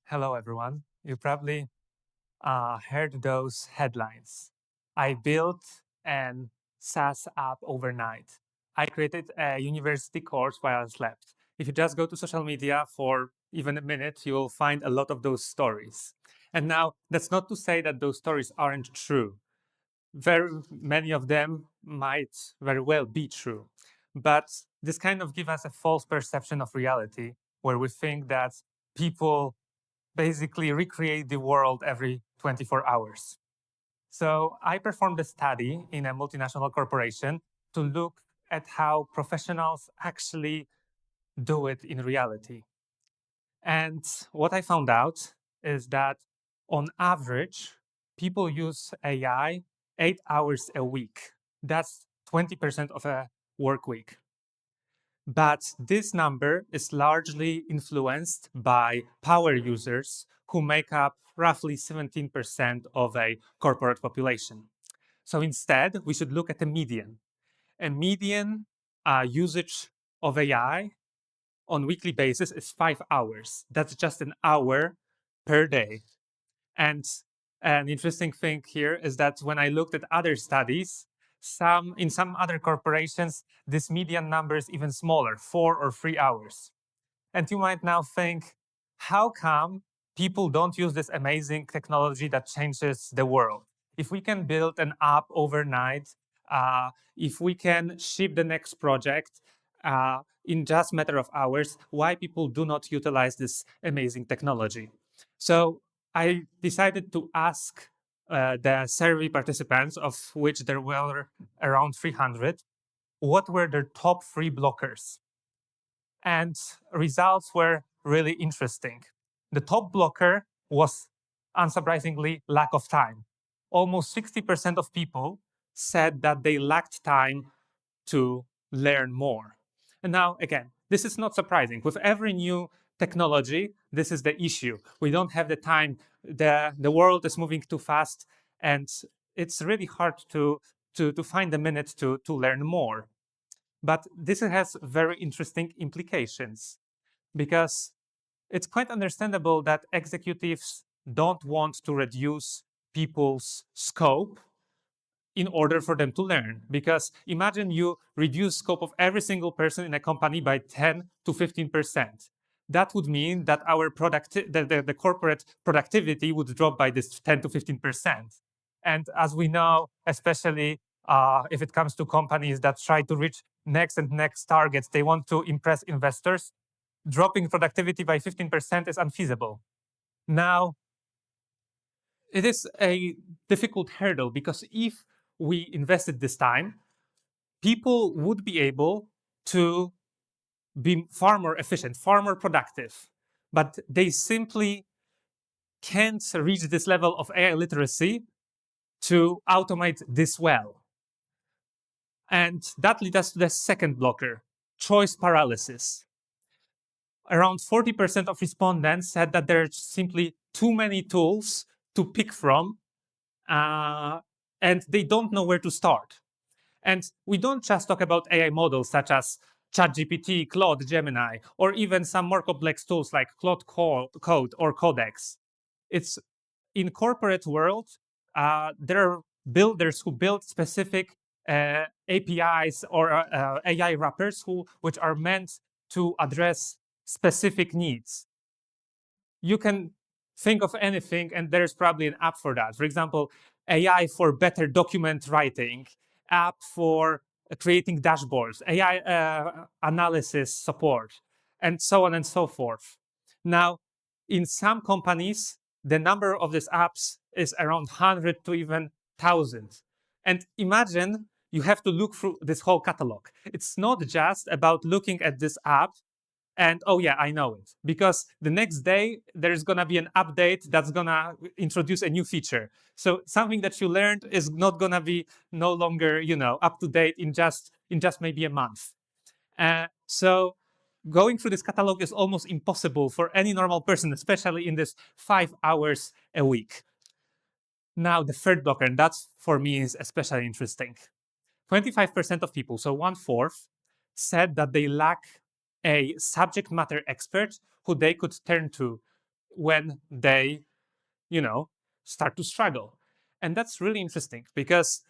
Hello, everyone. You probably heard those headlines. I built an SaaS app overnight. I created a university course while I slept. If you just go to social media for even a minute, you will find a lot of those stories. And now, that's not to say that those stories aren't true. Very many of them might very well be true. But this kind of gives us a false perception of reality where we think that people basically recreate the world every 24 hours. So I performed a study in a multinational corporation to look at how professionals actually do it in reality. And what I found out is that on average, people use AI 8 hours a week. That's 20% of a work week. But this number is largely influenced by power users who make up roughly 17% of a corporate population. So instead, we should look at a median. A median usage of AI on weekly basis is 5 hours. That's just an hour per day. And an interesting thing here is that when I looked at other studies, in some other corporations, this median number is even smaller, 4 or 3 hours. And you might now think, how come people don't use this amazing technology that changes the world? If we can build an app overnight, if we can ship the next project in just a matter of hours, why people do not utilize this amazing technology? So I decided to ask the survey participants, of which there were around 300, what were their top three blockers? And results were really interesting. The top blocker was, unsurprisingly, lack of time. Almost 60% of people said that they lacked time to learn more. And now, again, this is not surprising. With every new technology, this is the issue. We don't have the time. The world is moving too fast, and it's really hard to find a minute to learn more. But this has very interesting implications because it's quite understandable that executives don't want to reduce people's scope in order for them to learn. Because imagine you reduce scope of every single person in a company by 10 to 15%. That would mean that the corporate productivity would drop by this 10 to 15%. And as we know, especially if it comes to companies that try to reach next and next targets, they want to impress investors, dropping productivity by 15% is unfeasible. Now, it is a difficult hurdle because if we invested this time, people would be able to be far more efficient, far more productive, but they simply can't reach this level of AI literacy to automate this well. And that leads us to the second blocker, choice paralysis. Around 40% of respondents said that there are simply too many tools to pick from, and they don't know where to start. And we don't just talk about AI models such as ChatGPT, Claude, Gemini, or even some more complex tools like Claude Code or Codex. It's in corporate world, there are builders who build specific APIs or AI wrappers which are meant to address specific needs. You can think of anything, and there's probably an app for that. For example, AI for better document writing, app for creating dashboards, AI analysis support, and so on and so forth. Now, in some companies, the number of these apps is around 100 to even 1,000. And imagine you have to look through this whole catalog. It's not just about looking at this app and oh yeah, I know it, because the next day there's going to be an update that's going to introduce a new feature. So something that you learned is not going to be no longer up to date in just maybe a month. So going through this catalog is almost impossible for any normal person, especially in this 5 hours a week. Now the third blocker, and that's for me is especially interesting. 25% of people, so 1/4, said that they lack a subject matter expert who they could turn to when they, start to struggle. And that's really interesting because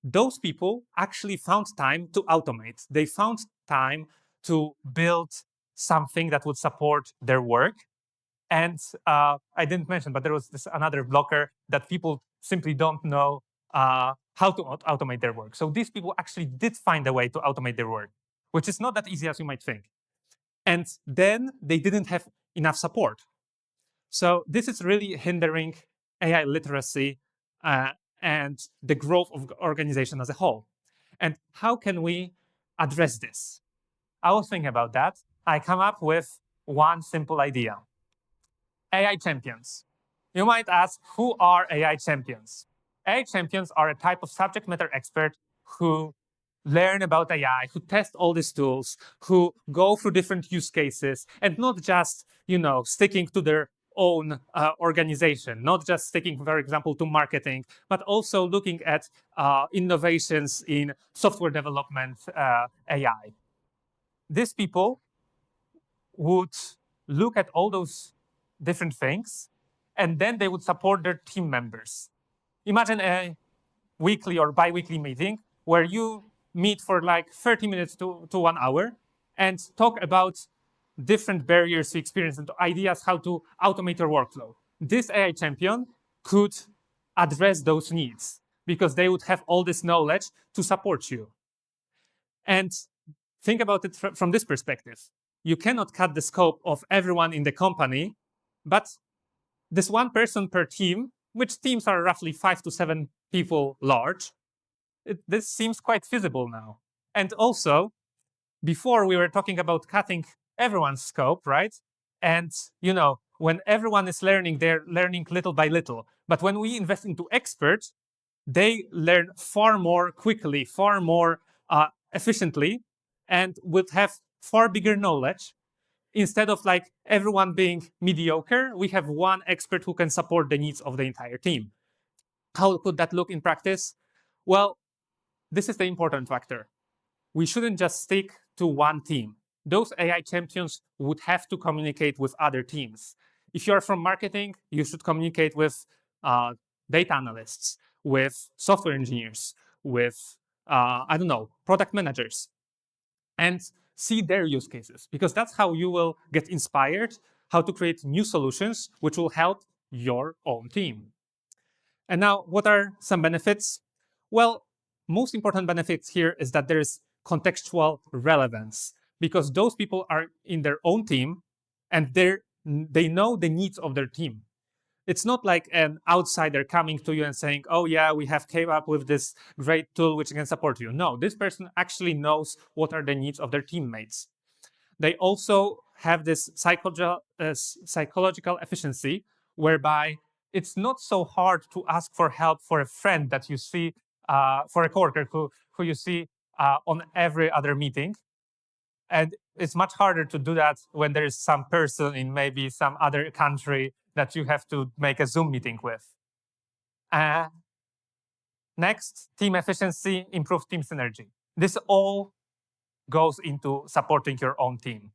those people actually found time to automate. They found time to build something that would support their work. And I didn't mention, but there was this another blocker that people simply don't know how to automate their work. So these people actually did find a way to automate their work, which is not that easy as you might think. And then they didn't have enough support. So this is really hindering AI literacy and the growth of the organization as a whole. And how can we address this? I was thinking about that. I come up with one simple idea. AI champions. You might ask, who are AI champions? AI champions are a type of subject matter expert who learn about AI, who test all these tools, who go through different use cases, and not just, sticking to their own organization, not just sticking, for example, to marketing, but also looking at innovations in software development AI. These people would look at all those different things, and then they would support their team members. Imagine a weekly or bi-weekly meeting where you meet for like 30 minutes to 1 hour and talk about different barriers to experience and ideas how to automate your workflow. This AI champion could address those needs because they would have all this knowledge to support you. And think about it from this perspective. You cannot cut the scope of everyone in the company, but this one person per team, which teams are roughly 5 to 7 people large, this seems quite feasible now. And also, before we were talking about cutting everyone's scope, right? And, when everyone is learning, they're learning little by little. But when we invest into experts, they learn far more quickly, far more efficiently, and would have far bigger knowledge. Instead of like everyone being mediocre, we have one expert who can support the needs of the entire team. How could that look in practice? Well, this is the important factor. We shouldn't just stick to one team. Those AI champions would have to communicate with other teams. If you're from marketing, you should communicate with data analysts, with software engineers, with, product managers, and see their use cases, because that's how you will get inspired how to create new solutions which will help your own team. And now, what are some benefits? Well, most important benefits here is that there is contextual relevance, because those people are in their own team and they know the needs of their team. It's not like an outsider coming to you and saying, oh yeah, we have came up with this great tool which can support you. No, this person actually knows what are the needs of their teammates. They also have this psychological efficiency, whereby it's not so hard to ask for help for a friend that you see, for a coworker who you see on every other meeting. And it's much harder to do that when there is some person in maybe some other country that you have to make a Zoom meeting with. Next, team efficiency, improved team synergy. This all goes into supporting your own team.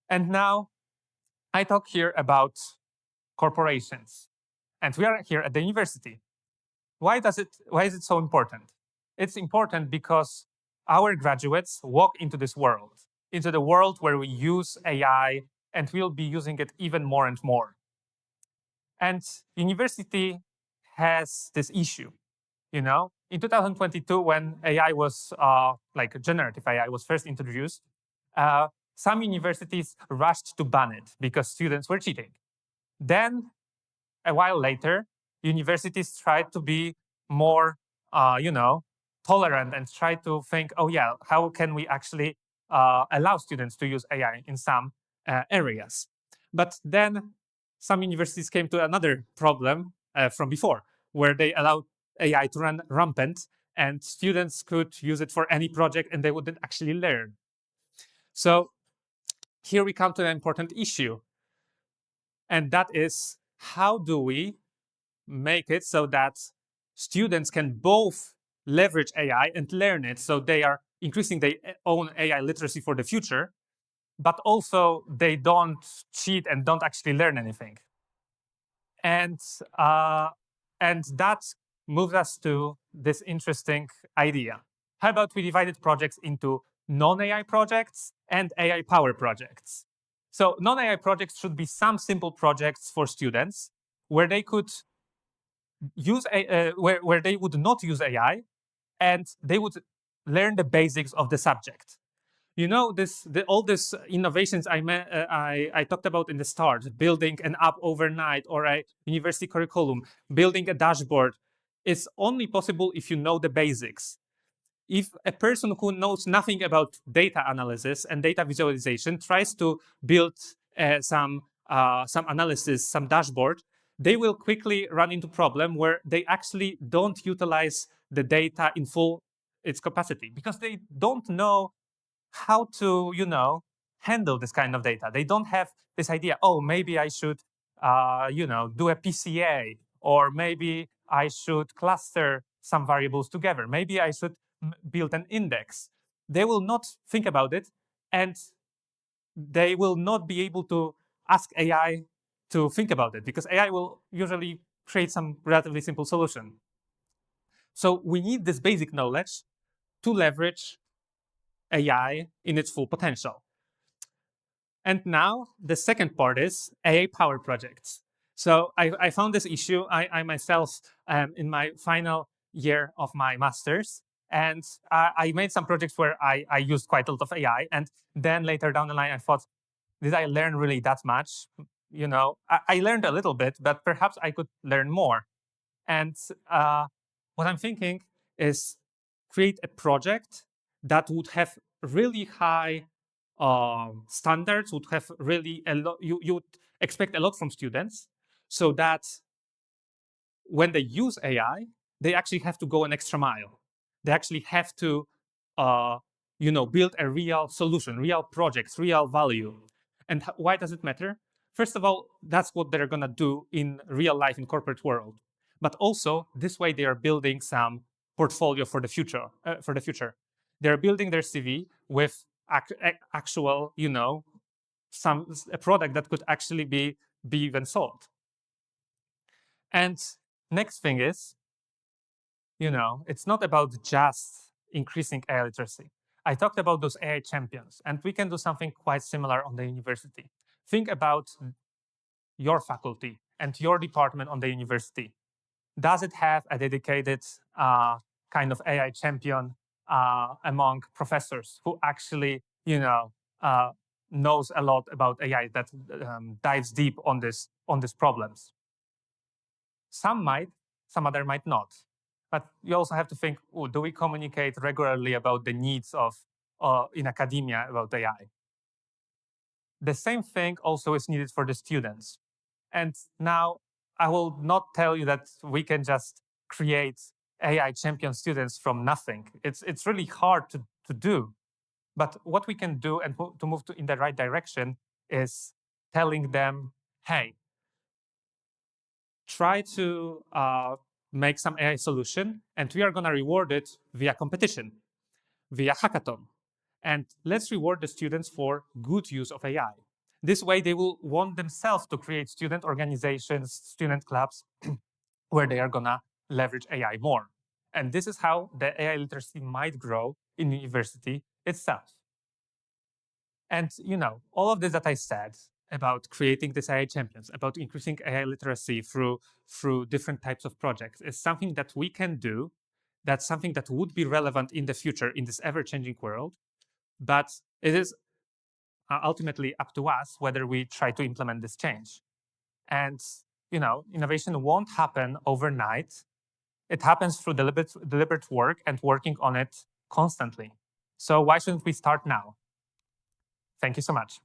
And now I talk here about corporations. And we are here at the university. Why is it so important? It's important because our graduates walk into this world, into the world where we use AI, and we'll be using it even more and more. And university has this issue. In 2022, when AI was like generative AI was first introduced, some universities rushed to ban it because students were cheating. Then, a while later, universities tried to be more, tolerant and try to think, oh yeah, how can we actually allow students to use AI in some areas? But then some universities came to another problem from before, where they allowed AI to run rampant and students could use it for any project and they wouldn't actually learn. So here we come to an important issue. And that is, how do we make it so that students can both leverage AI and learn it, so they are increasing their own AI literacy for the future, but also they don't cheat and don't actually learn anything. And that moves us to this interesting idea. How about we divided projects into non-AI projects and AI power projects? So non-AI projects should be some simple projects for students where they could use where they would not use AI, and they would learn the basics of the subject. You know, all these innovations I talked about in the start, building an app overnight or a university curriculum, building a dashboard, is only possible if you know the basics. If a person who knows nothing about data analysis and data visualization tries to build some analysis, some dashboard, they will quickly run into problem where they actually don't utilize the data in full its capacity because they don't know how to, handle this kind of data. They don't have this idea, oh, maybe I should, do a PCA, or maybe I should cluster some variables together. Maybe I should build an index. They will not think about it, and they will not be able to ask AI to think about it because AI will usually create some relatively simple solution. So we need this basic knowledge to leverage AI in its full potential. And now the second part is AI power projects. So I found this issue. I myself am in my final year of my master's, and I made some projects where I used quite a lot of AI. And then later down the line, I thought, did I learn really that much? I learned a little bit, but perhaps I could learn more. And what I'm thinking is create a project that would have really high standards, would have really a lot. You would expect a lot from students, so that when they use AI, they actually have to go an extra mile. They actually have to, build a real solution, real projects, real value. And why does it matter? First of all, that's what they're gonna do in real life in corporate world. But also, this way they are building some portfolio for the future. They're building their CV with actual, a product that could actually be even sold. And next thing is, it's not about just increasing AI literacy. I talked about those AI champions, and we can do something quite similar on the university. Think about your faculty and your department on the university. Does it have a dedicated kind of AI champion among professors who actually, knows a lot about AI, that dives deep on these problems? Some might, some other might not. But you also have to think, do we communicate regularly about the needs of in academia about AI? The same thing also is needed for the students. And now I will not tell you that we can just create AI champion students from nothing. It's really hard to do. But what we can do and to move in the right direction is telling them, hey, try to make some AI solution, and we are going to reward it via competition, via hackathon. And let's reward the students for good use of AI. This way, they will want themselves to create student organizations, student clubs, where they are going to leverage AI more. And this is how the AI literacy might grow in university itself. And, all of this that I said about creating these AI champions, about increasing AI literacy through different types of projects is something that we can do. That's something that would be relevant in the future in this ever-changing world. But it is ultimately up to us whether we try to implement this change. And, innovation won't happen overnight. It happens through deliberate work and working on it constantly. So why shouldn't we start now? Thank you so much.